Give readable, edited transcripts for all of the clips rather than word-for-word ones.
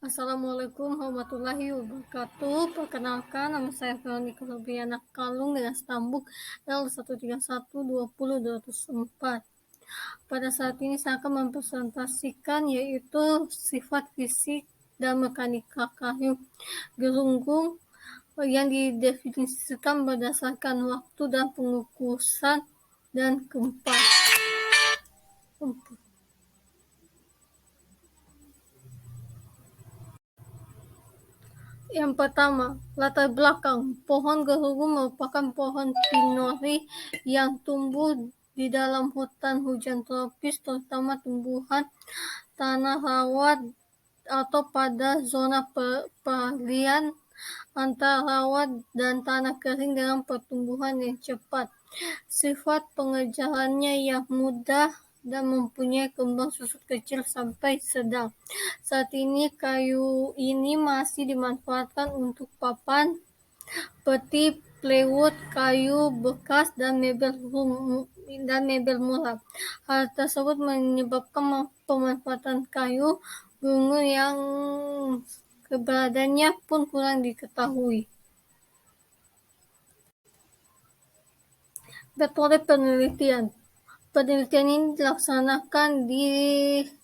Assalamualaikum warahmatullahi wabarakatuh. Perkenalkan, nama saya Veronica Febriana Kalung dengan stambuk L131200204. Pada saat ini saya akan mempresentasikan yaitu sifat fisik dan mekanika kayu gelunggung yang didefinisikan berdasarkan waktu dan pengukusan dan gempa. Yang pertama, latar belakang. Pohon gelunggung merupakan pohon pinori yang tumbuh di dalam hutan hujan tropis, terutama tumbuhan tanah rawa atau pada zona peralihan antara rawa dan tanah kering dengan pertumbuhan yang cepat. Sifat pengejarannya yang mudah dan mempunyai kembang susut kecil sampai sedang. Saat ini kayu ini masih dimanfaatkan untuk papan, peti, plywood, kayu bekas, dan mebel murah. Hal tersebut menyebabkan pemanfaatan kayu gelunggung yang keberadaannya pun kurang diketahui. Metode penelitian. Penelitian ini dilaksanakan di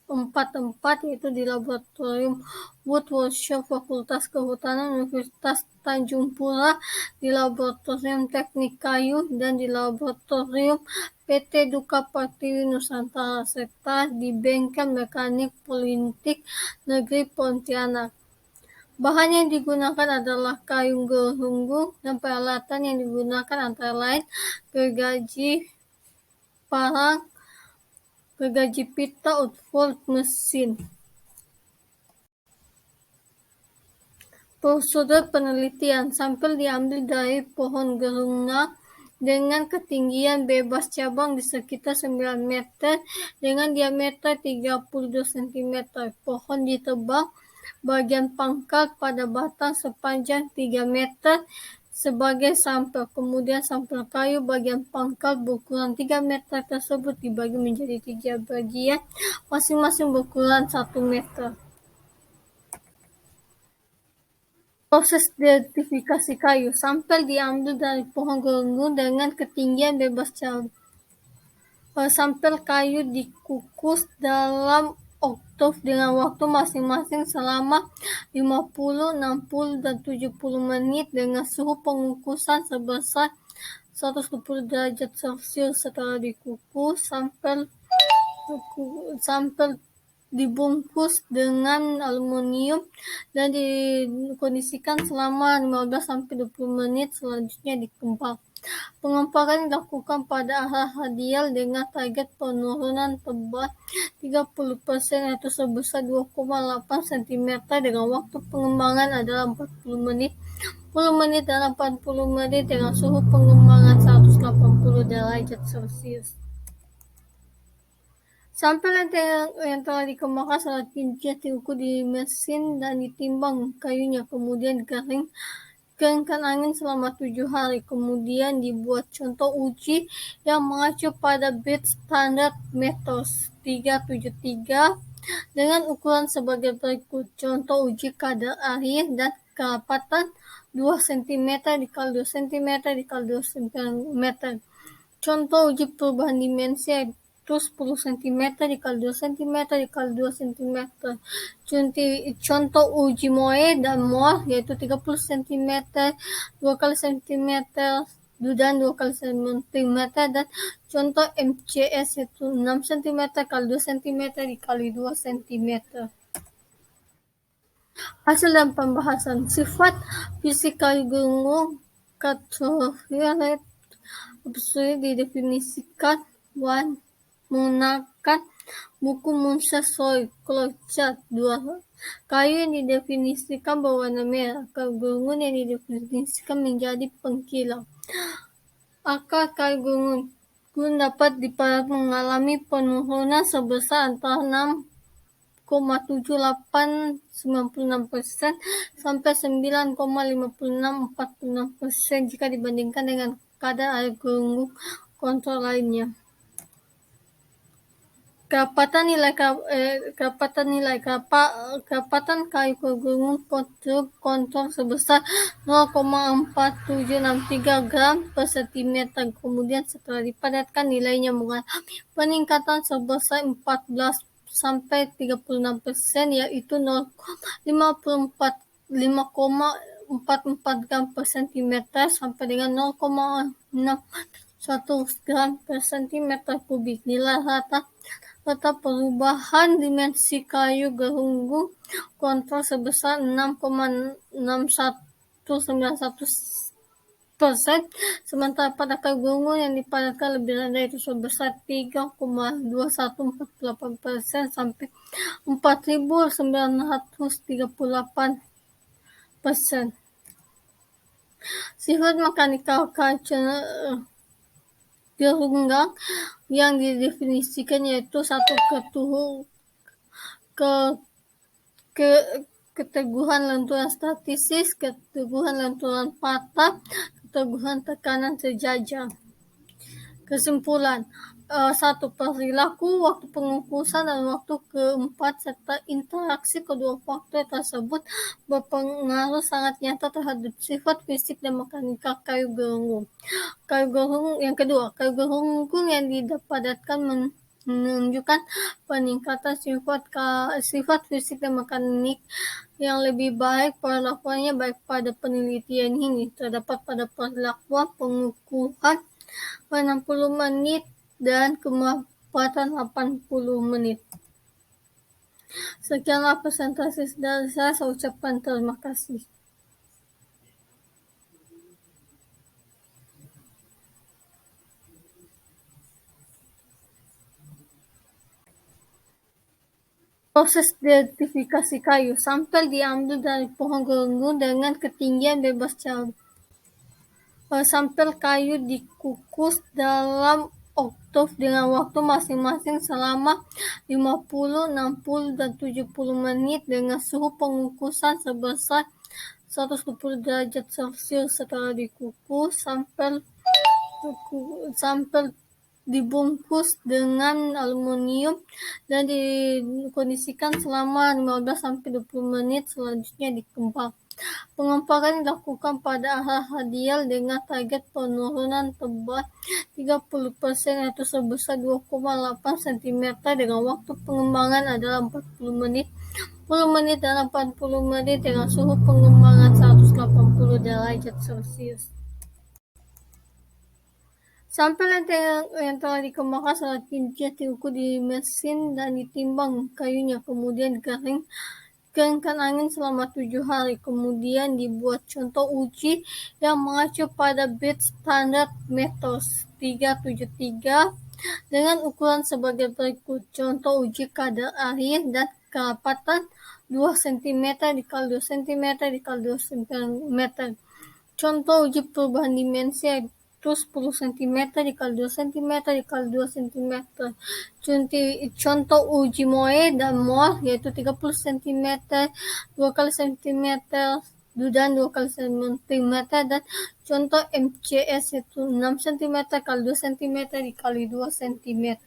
4 tempat, yaitu di Laboratorium Wood Workshop Fakultas Kehutanan Universitas Tanjung Pura, di Laboratorium Teknik Kayu, dan di Laboratorium PT Duka Pertiwi Nusantara, serta di Bengkel Mekanik Politeknik Negeri Pontianak. Bahan yang digunakan adalah kayu gelunggung dan peralatan yang digunakan antara lain gergaji parang, gergaji pita, outboard, mesin. Prosedur penelitian. Sampel diambil dari pohon gelunggung dengan ketinggian bebas cabang di sekitar 9 meter dengan diameter 32 cm. Pohon ditebang bagian pangkal pada batang sepanjang 3 meter sebagai sampel. Kemudian sampel kayu bagian pangkal berukuran 3 meter tersebut dibagi menjadi 3 bagian, masing-masing berukuran 1 meter. Proses identifikasi kayu. Sampel diambil dari pohon gelunggung dengan ketinggian bebas cabang. Sampel kayu dikukus dalam oktav dengan waktu masing-masing selama 50, 60, dan 70 menit dengan suhu pengukusan sebesar 120 derajat Celcius. Setelah dikukus, sampel dibungkus dengan aluminium dan dikondisikan selama 15-20 menit. Selanjutnya dikempar. Pengemparan dilakukan pada arah radial dengan target penurunan tebal 30%, yaitu sebesar 2,8 cm dengan waktu pengembangan adalah 40 menit, 10 menit, dan 80 menit dengan suhu pengembangan 180 derajat Celcius. Sampel yang telah dikembangkan selanjutnya diukur di mesin dan ditimbang kayunya, kemudian dikeringkan angin selama 7 hari. Kemudian dibuat contoh uji yang mengacu pada BIT standar Metode 373 dengan ukuran sebagai berikut. Contoh uji kadar air dan kerapatan 2 cm x 2 cm x 2 cm. Contoh uji perubahan dimensi yaitu 10 cm x 2 cm x 2 cm. Contoh uji Moe dan Mohr yaitu 30 cm 2 kali cm dan 2 kali cm, dan contoh MCS yaitu 6 cm x 2 cm x 2 cm. Hasil dan pembahasan. Sifat fisik kayu gelunggung didefinisikan menggunakan buku Munsa Soy Clochard 2. Kayu yang didefinisikan berwarna merah. Kayu gelunggung yang didefinisikan menjadi pengkilau. Akar kayu gelunggung dapat mengalami penurunan sebesar antara 6,7896% sampai 9,5646% jika dibandingkan dengan kadar air gelunggung kontrol lainnya. Kerapatan kayu kegungung kontrol sebesar 0,4763 gram per sentimeter. Kemudian setelah dipadatkan nilainya mengalami peningkatan sebesar 14 sampai 36%, yaitu 5,44 gram per sentimeter sampai dengan 0,61 gram per sentimeter kubik. Nilai rata perubahan dimensi kayu gelunggung kontrol sebesar 6,6191%, sementara pada kayu gelunggung yang dipadatkan lebih rendah itu sebesar 3,2148% sampai 4.938%. Sifat mekanikal kayu gelunggung yang didefinisikan yaitu satu, keteguhan lenturan statis, keteguhan lenturan patah, keteguhan tekanan sejajar. Kesimpulan, 1. Perilaku, waktu pengukusan, dan waktu keempat serta interaksi kedua faktor tersebut berpengaruh sangat nyata terhadap sifat fisik dan mekanikal kayu gelunggung. Yang kedua, kayu gelunggung yang dipadatkan menunjukkan peningkatan sifat fisik dan mekanik yang lebih baik. Perlakuannya baik pada penelitian ini terdapat pada perlakuan pengukuhan 60 menit dan kemanfaatan 80 menit. Sekianlah presentasi dari saya ucapkan terima kasih. Proses identifikasi kayu. Sampel diambil dari pohon gelunggung dengan ketinggian bebas cabai. Sampel kayu dikukus dalam oktav dengan waktu masing-masing selama 50, 60, dan 70 menit dengan suhu pengukusan sebesar 120 derajat Celcius. Setelah dikukus, sampel dibungkus dengan aluminium dan dikondisikan selama 15-20 menit. Selanjutnya dikembang. Pengempakan dilakukan pada arah radial dengan target penurunan tebal 30%, yaitu sebesar 2,8 cm dengan waktu pengembangan adalah 40 menit, 10 menit, dan 80 menit dengan suhu pengembangan 180 derajat Celcius. Sampel yang telah dikembangkan secara tinja diukur di mesin dan ditimbang kayunya, kemudian dikeringkan angin selama 7 hari. Kemudian dibuat contoh uji yang mengacu pada BIT Standard Methods 373 dengan ukuran sebagai berikut. Contoh uji kadar air dan kerapatan 2 cm dikali 2 cm dikali 2 cm. Contoh uji perubahan dimensi yaitu 10 cm dikali 2 cm dikali 2 cm. Contoh uji Moe dan Mohr yaitu 30 cm 2 kali cm dan 2 kali cm, dan contoh MCS yaitu 6 cm kali 2 cm dikali 2 cm.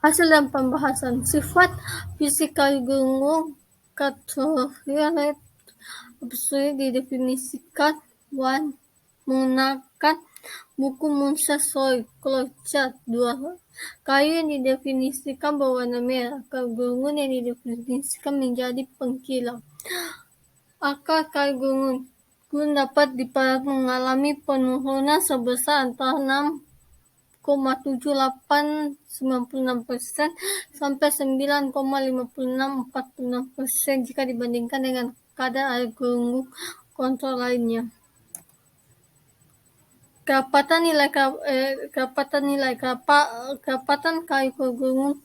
Hasil dan pembahasan. Sifat fisik kayu gelunggung didefinisikan menggunakan buku Munsha Soy Flowchart 2. Kayu yang didefinisikan berwarna merah. Kayu gelunggung yang didefinisikan menjadi pengkilau. Akar kayu gelunggung dapat mengalami penurunan sebesar antara 6,7896% sampai 9,5646% jika dibandingkan dengan kadar air gelunggung kontrol lainnya. Kerapatan kayu gelunggung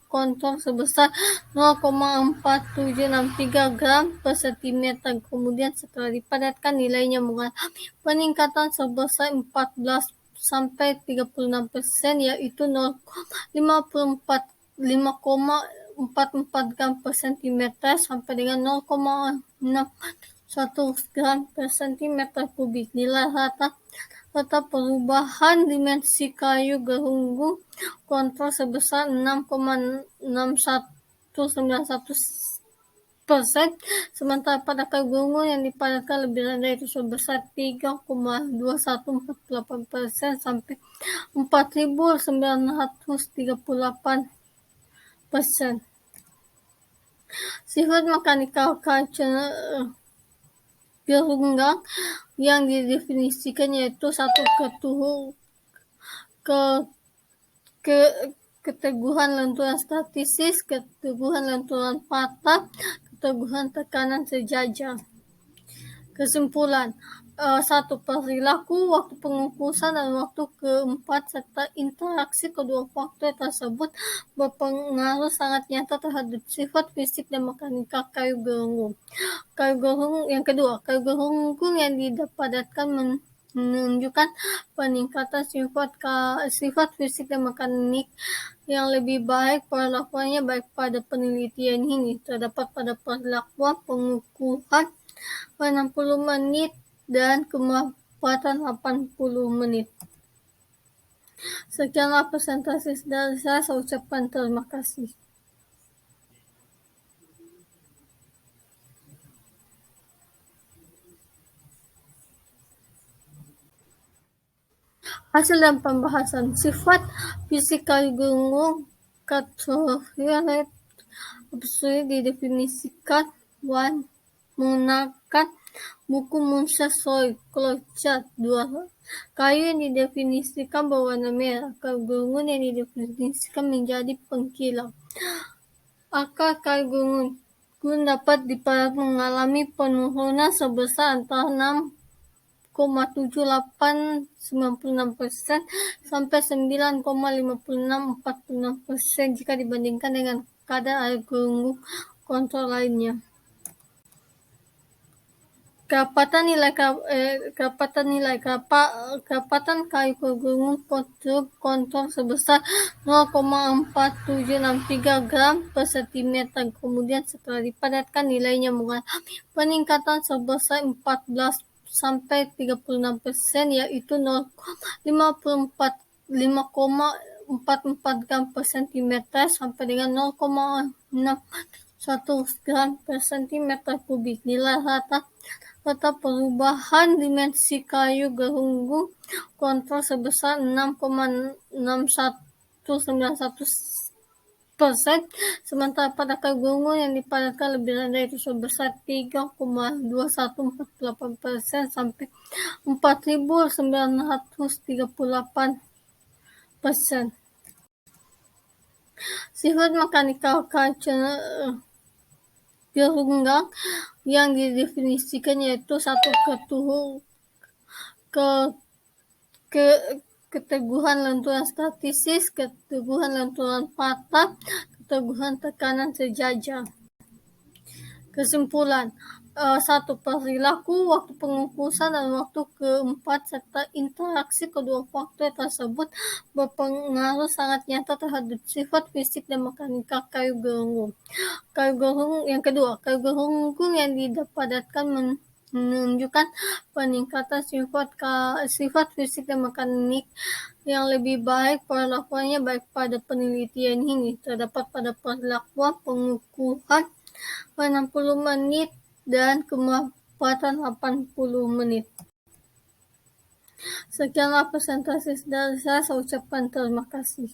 kontrol sebesar 0,4763 gram per sentimeter. Kemudian setelah dipadatkan nilainya mengalami peningkatan sebesar 14 sampai 36%, yaitu 5,44 gram per sentimeter sampai dengan 0,61 gram per sentimeter kubik. Nilai serta perubahan dimensi kayu gelunggung kontrol sebesar 6,6191%, sementara pada kayu gelunggung yang dipadatkan lebih rendah itu sebesar 3,2148% sampai 4.938%. Sifat mekanikal kayu gelunggung yang didefinisikan yaitu satu ke keteguhan lenturan statis, keteguhan lenturan patah, keteguhan tekanan sejajar. Kesimpulan, 1. Perilaku, waktu pengukusan, dan waktu keempat serta interaksi kedua faktor tersebut berpengaruh sangat nyata terhadap sifat fisik dan mekanikal kayu gelunggung. Yang kedua, kayu gelunggung yang dipadatkan menunjukkan peningkatan sifat fisik dan mekanik yang lebih baik. Perlakuannya baik pada penelitian ini terdapat pada perlakuan pengukuhan 60 menit dan kemanfaatan 80 menit. Sekianlah presentasi dari saya ucapkan terima kasih. Hasil dan pembahasan sifat fisik kayu gelunggung ultraviolet absolut didefinisikan menggunakan buku Munster Soy Clochard 2. Kayu yang didefinisikan berwarna merah. Kayu gelunggung yang didefinisikan menjadi pengkilau. Akar kayu gelunggung dapat dipadat mengalami penurunan sebesar antara 6,7896% sampai 9,5646% jika dibandingkan dengan kadar air gelunggung kontrol lainnya. Kedapatan kayu gelunggung kontrol sebesar 0,4763 gram per cm. Kemudian setelah dipadatkan, nilainya mengalami peningkatan sebesar 14 sampai 36%, yaitu 5,44 gram per cm sampai dengan 0,61 gram per cm kubik. Nilai rata serta perubahan dimensi kayu gelunggung kontrol sebesar 6,6191%, sementara pada kayu gelunggung yang dipadatkan lebih rendah itu sebesar 3,2148% sampai 4.938%. Sifat mekanikal kayu gelunggung yang didefinisikan yaitu satu keteguhan lenturan statis, keteguhan lenturan patah, keteguhan tekanan sejajar. Kesimpulan, 1. Perilaku, waktu pengukusan, dan waktu keempat serta interaksi kedua faktor tersebut berpengaruh sangat nyata terhadap sifat fisik dan mekanikal kayu gelunggung. Yang kedua, kayu gelunggung yang dipadatkan menunjukkan peningkatan sifat fisik dan mekanik yang lebih baik. Perlakuannya baik pada penelitian ini terdapat pada perlakuan pengukuhan 60 menit dan kemanfaatan 80 menit. Sekianlah presentasi dari saya ucapkan terima kasih.